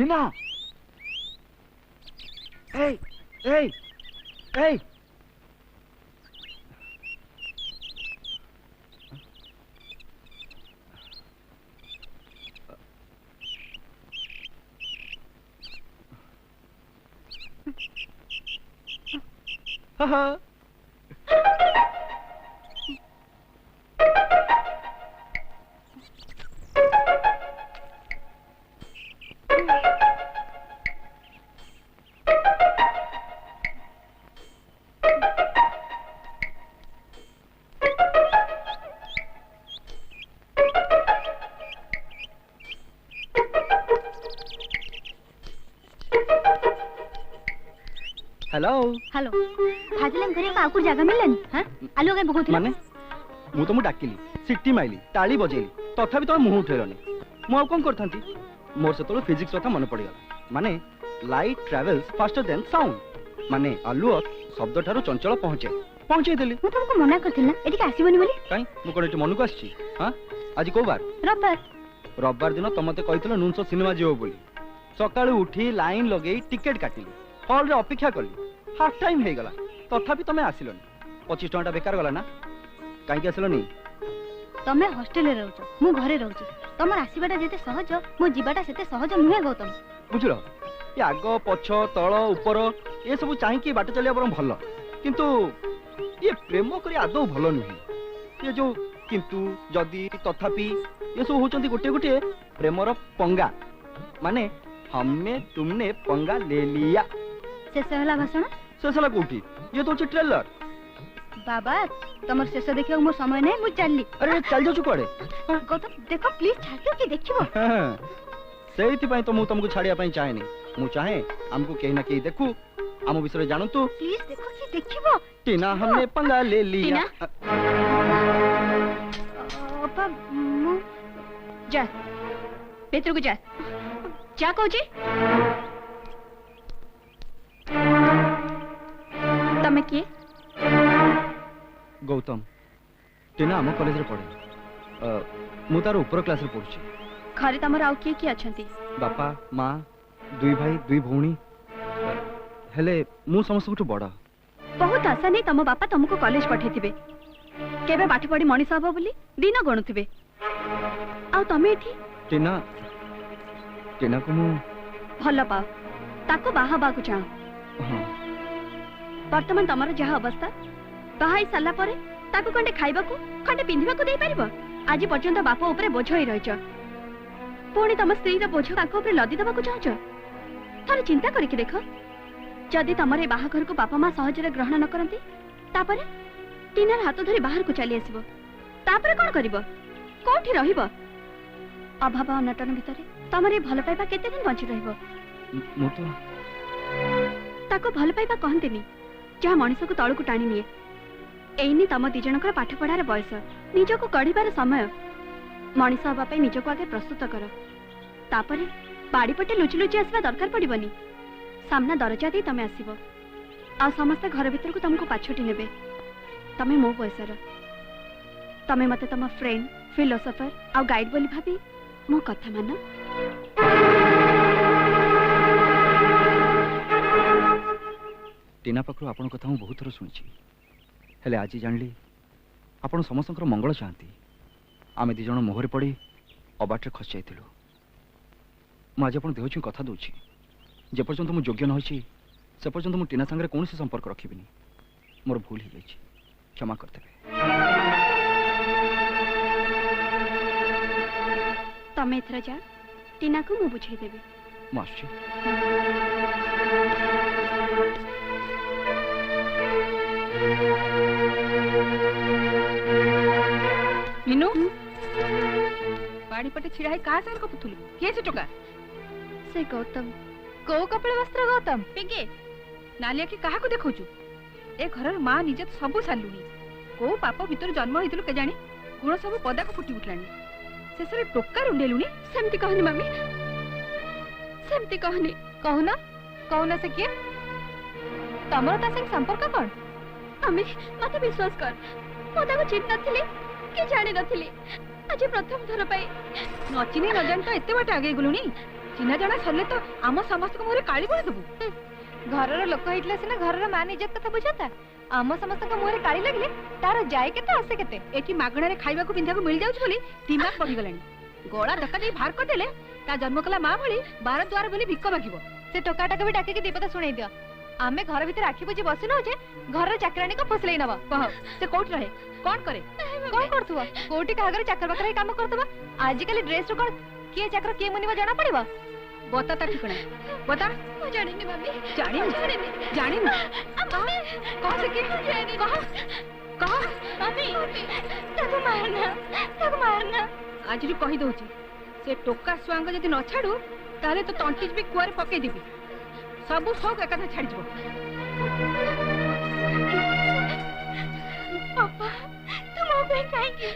टीना ए ए ए हाँ hello hello हाजलम घरे आकुर जगह मिलनी हां आलू के बहुत माने मु तुम डाकिली सिटी माइली ताली बजेली तथापि तुम मुह उठेलनी मु कोन करथांती मोर से तो फिजिक्स कथा मन पड़ी गला माने light travels faster than sound माने आलू शब्द ठारो चंचल पहुंचे देली मु तुमको मना करथिला एठी का आसीबनी बोली काई मु कोन एठी मन को आछि हां आज को बार रविवार दिन तमते कहितलो नुनसो सिनेमा जेओ बोली सकाळु उठी लाइन लगेई टिकट काटिली हॉल रे अपेक्षा करली हाफ टाइम हे गला तथापि तमे आसिलोनी 25 टका बेकार गला ना काई के आसिलोनी तमे हॉस्टल रे रहउछ मु घरे रहउछ तमर आसीबाटा जेते सहज मु जीवाटा सेते सहज नुहे गौतम बुझलो ये आगो पछ तळ ऊपर ये सब चाहि कि बाट चलिया बरम भलो किंतु ये प्रेम करी आदौ भलो नुहे ये जो किंतु जदी तथापि ये सब होचंती गोटे गोटे प्रेमर पंगा माने हमने तुमने पंगा ले लिया शेष हला भाषण शेष हला कोठी ये तो छि ट्रेलर बाबा तमर शेष देखियो मोर समय नै मु चलली अरे चल जाऊ कोड़े गौतम देखो प्लीज छाड़ियो कि देखिबो सेहिति पई तो मु तुमको छाड़िया पई चाहेनी मु चाहे हमको केही ना केही देखू हम विषय जानू तू प्लीज देखो कि देखिबो टीना हमने पंगा ले लिया अपा मु जा पेट्रो को जा क्या कहूची तमे किए गौतम टीना आम कॉलेज रे पढ़े मु तार ऊपर क्लास रे पढुची घरे तमर आउ किए की अछंती बापा माँ दुई भाई दुई भौणी हेले मु समस्त बड़ा बहुत आशा नहीं तम बापा तुमको कॉलेज पठेथिबे केबे पाठ पढ़ी मनीष हबो बोली दिन गणुथिबे आ तमे एठी टीना टीना को मु भल पाओ ताको बाहा बाकु चाह वर्तमान तमर जहा अवस्था बाहाई साला परे ताको कंडे खाइबाकू कंडे पिंधिबाकू देई परिबो आज पर्यंत बाप ऊपर बोझ होई रहिछ पुणी तम स्त्री रो बोझ ताको ऊपर लदी दबाकू चाहछ थारे चिंता करिकि देखो जदि तमर ए बाहा घर को बापा मां सहज रे ग्रहण न करंती तापरे टीनार हाथ धरी बाहर को चली आसीबो तापरे कोन करिवो कोठी रहिबो अभाव अनटन भितरे तमर ए भल पाइबा केते दिन बंची रहइबो मु तो ताको भल पाइबा कहंतेनी जहा मनीष को तळु को टाणी निए एइनी तम दी जनकर पाठ पढ़ार बयस निज को कढिबार समय मनीष हबा पे निज को आगे प्रस्तुत कर तापरे बाड़ी पटे लुचि लुचि आसवा दरकार पड़िबनी सामना दरजा दे तमे आसीबो आ समस्त घर भीतर को तुमको पाछोटी नेबे तमे मो बयसर तमे मते तम फ्रेंड फिलोसोफर आ गाइड बोली भाबी मो कथा मान टीना पाखु आपण कथा मु बहुत थर सुनिछि हेले आज जानली आपण समस्तकर मंगल चाहती आमे दी जण मोहरे पड़ी अबाटे खस जाइथिलु मु आज आपण देउछि कथा दोछि जे पर्यंत मु योग्य न होछि से पर्यंत मु टीना संगे कोनोसी संपर्क रखिबिनी मोर भूल ही जाइछि क्षमा करतेबे तमे एथरा जा टीना को मु बुझाई देबे मास्टर मीनू बाड़ी पटे छिड़ा है कहा से कपुथुलु के से टोका से गौतम को कपड़े वस्त्र गौतम पिगे नालिया के कहा को देखौचु ए घरर मां निजे तो सब सालुनी को पाप भीतर जन्म होइतलु के जानी गुण सब पदा को फुटी उठलानी से सरे टोका रुंडेलुनी सेमती कहनी मम्मी सेमती कहनी कहूना कहूना से के तमरो ता संग संपर्क कोन मम्मी मते विश्वास कर पदा को चिन्ह नथिले के जानि नथिले आज प्रथम थर पाई नचिनी न जान तो एते बाटे आगे गुलुनी चिन्हा जाना सरले तो आम समस्त मुहरे काली बोली देबू घरर लोक होइतले सिना घरर मान इज्जत कथा बुझाता आम समस्त मुहरे काली लगले तार जाय केते आसे केते एठी मागणा रे खाइबा को पिंधा को मिल जाउछ बोली दिमाग बढ़ी गलानी गोळा धक्का दे बाहर कर देले ता जन्म कला मां भली 12 द्वार बोली भिक्क मागिबो से टोकाटा के भी डाके के दीपता सुनाई दियो आमे घर भीतर आखी बुझी बसिन हो जे घर चाकरानी को फसलेई नबा कह से कोठ रहे कोन करे कोन करथुवा कोठी कागर चाकर बकर काम करथुवा आज काली ड्रेस रो कोन के चाकर के मुनिवा जाना पड़िबा बता ता ठिकना बता मु जानिनी मम्मी जानी कह से के कह मम्मी ताको मारना आज रू कहि दउची से टोका स्वांग जदि न छाडू ताले तो तंटिज भी कुआरे पके देबी सब सब एकाथा छाड़ी जबो पापा तुम पे काहे की